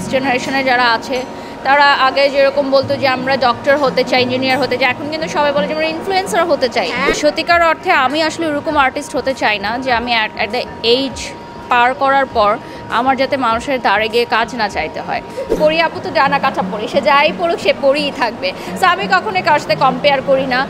Next জেনারেশনে যারা আছে তারা আগে যেরকম বলতো যে আমরা ডক্টর হতে চাই, ইঞ্জিনিয়ার হতে চাই, এখন কিন্তু সবাই বলে যে আমরা ইনফ্লুয়েন্সার হতে চাই। সত্যিকার অর্থে আমি আসলে ওরকম আর্টিস্ট হতে চাই না যে আমি অ্যাট দ্য এইজ পার করার পর আমার যাতে মানুষের দ্বারে গিয়ে কাজ না চাইতে হয়। পড়ি আপু তো ডানা কাটা পড়ি, সে যাই পড়ুক সে পড়িই থাকবে। সো আমি কখনোই কারোর সাথে কম্পেয়ার করি না,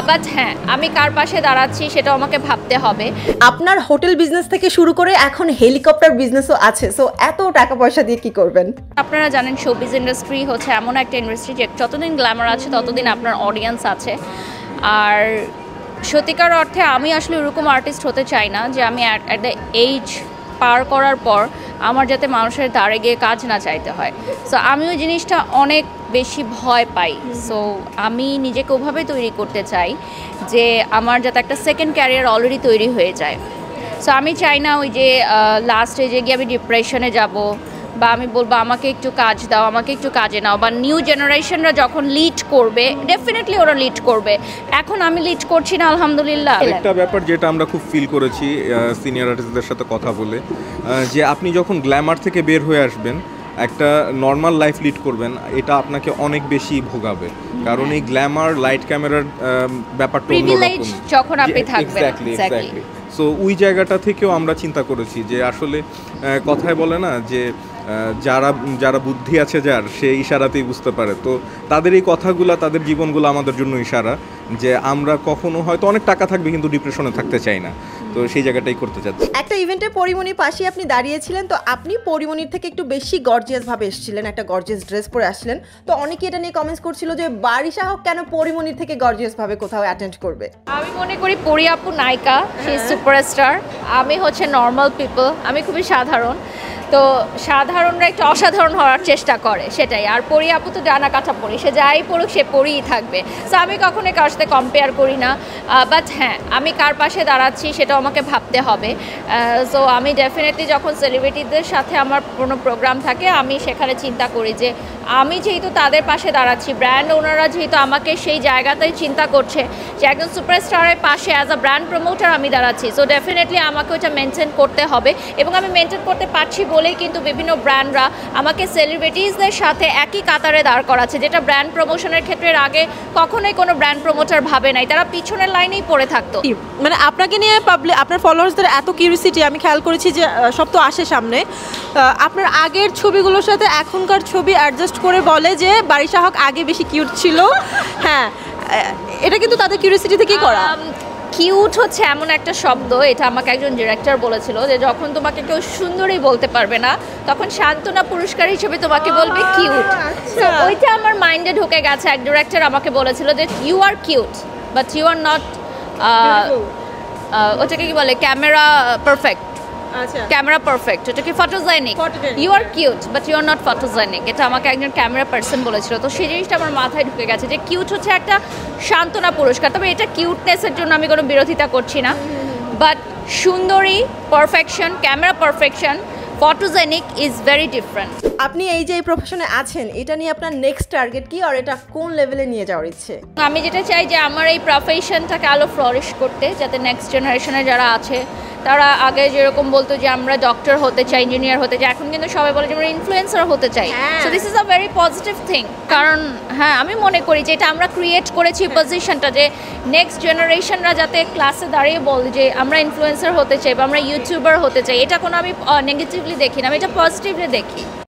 বাট হ্যাঁ আমি কার পাশে দাঁড়াচ্ছি সেটাও আমাকে ভাবতে হবে। আপনার হোটেল বিজনেস থেকে শুরু করে এখন হেলিকপ্টার বিজনেসও আছে, সো এত টাকা পয়সা দিয়ে কি করবেন? আপনারা জানেন শোবিজ ইন্ডাস্ট্রি হচ্ছে এমন একটা ইন্ডাস্ট্রি যে যতদিন গ্ল্যামার আছে ততদিন আপনার অডিয়েন্স আছে। আর সত্যিকার অর্থে আমি আসলে ওরকম আর্টিস্ট হতে চাই না যে আমি অ্যাট দ্য এইজ পার করার পর আমার যাতে মানুষের দ্বারে গিয়ে কাজ না চাইতে হয়। সো আমি ওই জিনিসটা অনেক বেশি ভয় পাই। সো আমি নিজেকে ওভাবে তৈরি করতে চাই যে আমার যাতে একটা সেকেন্ড ক্যারিয়ার অলরেডি তৈরি হয়ে যায়। সো আমি চাই না ওই যে লাস্টে যে গিয়ে আমি ডিপ্রেশনে যাব বা আমি বলবো আমাকে একটু কাজ দাও, আমাকে একটু কাজে নাও, বা নিউ জেনারেশনরা যখন লিড করবে ডেফিনেটলি ওরা লিড করবে। এখন আমি লিড করছি না আলহামদুলিল্লাহ। একটা ব্যাপার যেটা আমরা খুব ফিল করেছি সিনিয়র আর্টিস্টদের সাথে কথা বলে, যে আপনি যখন গ্ল্যামার থেকে বের হয়ে আসবেন একটা নর্মাল লাইফ লিড করবেন, এটা আপনাকে অনেক বেশি ভোগাবে। কারণ এই গ্ল্যামার লাইট ক্যামেরার ব্যাপারটা প্রিভিলেজ যখন আপনি থাকবেন। এক্স্যাক্টলি। সো ওই জায়গাটা থেকেও আমরা চিন্তা করেছি যে আসলে কথায় বলে না যে যারা যারা বুদ্ধি আছে যার সে ইশারাতেই বুঝতে পারে। তো তাদের এই কথাগুলো তাদের জীবনগুলো আমাদের জন্য ইশারা যে আমরা কখনো হয়তো অনেক টাকা থাকবে কিন্তু ডিপ্রেশনে থাকতে চাই না। তো সেই জায়গাটাই করতে চাচ্ছি। একটা ইভেন্টে পরিমণির পাশে আপনি দাঁড়িয়েছিলেন, তো আপনি পরিমণির থেকে একটু বেশি গর্জিয়াস ভাবে এসেছিলেন, একটা গর্জিয়াস ড্রেস পরে আসছিলেন। তো অনেকে এটা নিয়ে কমেন্টস করছিল যে বারিশা হক কেন পরিমণির থেকে গর্জিয়াস ভাবে কোথাও অ্যাটেন্ড করবে। আমি মনে করি পরি আপু নায়িকা, সে সুপারস্টার, আমি হচ্ছে নর্মাল পিপল, আমি খুবই সাধারণ। তো সাধারণরা একটু অসাধারণ হওয়ার চেষ্টা করে, সেটাই। আর পরি আপু তো ডানা কাটা পড়ি, সে যাই পড়ুক সে পড়িই থাকবে। সো আমি কখনোই কারোর সাথে কম্পেয়ার করি না, বাট হ্যাঁ আমি কার পাশে দাঁড়াচ্ছি সেটাও আমাকে ভাবতে হবে। সো আমি ডেফিনেটলি যখন সেলিব্রিটিদের সাথে আমার কোনো প্রোগ্রাম থাকে আমি সেখানে চিন্তা করি যে আমি যেহেতু তাদের পাশে দাঁড়াচ্ছি, ব্র্যান্ড ওনাররা যেহেতু আমাকে সেই জায়গাতেই চিন্তা করছে যে একজন সুপারস্টারের পাশে অ্যাজ আ ব্র্যান্ড প্রমোটার আমি দাঁড়াচ্ছি, সো ডেফিনেটলি আমাকে ওটা মেনটেন করতে হবে। এবং আমি মেনটেন করতে পারছি বলেই কিন্তু বিভিন্ন ব্র্যান্ডরা আমাকে সেলিব্রিটিসদের সাথে একই কাতারে দাঁড় করাচ্ছে, যেটা ব্র্যান্ড প্রমোশনের ক্ষেত্রে আগে কখনোই কোনো ব্র্যান্ড প্রমোটার ভাবে নাই, তারা পিছনের লাইনেই পড়ে থাকতো। মানে আপনাকে নিয়ে আপনার ফলোয়ার্সদের এত কিউরিসিটি আমি খেয়াল করেছি যে সব তো আসে সামনে। আপনার আগের ছবিগুলোর সাথে এখনকার ছবি অ্যাডজাস্ট করে বলে যে বারিশা হক আগে বেশি কিউট ছিল। হ্যাঁ, এটা কিন্তু তাদের কিউরিসিটি থেকেই করা। কিউট হচ্ছে এমন একটা শব্দ, এটা আমাকে একজন ডিরেক্টর বলেছিল যে যখন তোমাকে কেউ সুন্দরী বলতে পারবে না তখন সান্ত্বনা পুরস্কার হিসেবে তোমাকে বলবে কিউট। ওইটা আমার মাইন্ডে ঢুকে গেছে। এক ডিরেক্টর আমাকে বলেছিল যে you are cute but you are not, ওটাকে কি বলে, ক্যামেরা পারফেক্ট। ক্যামেরা পারফেক্ট, ওটা কি photogenic. You are cute but you are not photogenic, এটা আমাকে একজন ক্যামেরা পার্সন বলেছিল। তো সেই জিনিসটা আমার মাথায় ঢুকে গেছে যে কিউট হচ্ছে একটা সান্ত্বনা পুরস্কার। তবে এটা কিউটনেসের জন্য আমি কোনো বিরোধিতা করছি না, বাট সুন্দরী perfection, camera perfection, photogenic is very different. আপনি এই যে এই প্রফেশনে আছেন, এটা নিয়ে আপনার নেক্সট টার্গেট কি, আর এটা কোন লেভেলে নিয়ে যাওয়ার ইচ্ছে? আমি যেটা চাই যে আমার এই প্রফেশনটাকে আলো ফ্লোরিশ করতে, যাতে নেক্সট জেনারেশনে যারা আছে তারা আগে যেরকম বলতো যে আমরা ডক্টর হতে চাই, ইঞ্জিনিয়ার হতে চাই, এখন কিন্তু সবাই বলে যে আমরা ইনফ্লুয়েন্সার হতে চাই। So this is a very positive thing. কারণ হ্যাঁ আমি মনে করি যে এটা আমরা ক্রিয়েট করেছি পজিশনটা, যে নেক্সট জেনারেশনরা যাতে ক্লাসে দাঁড়িয়ে বলে যে আমরা ইনফ্লুয়েন্সার হতে চাই বা আমরা ইউটিউবার হতে চাই। এটা কোনো আমি নেগেটিভলি দেখি না, আমি এটা পজিটিভলি দেখি।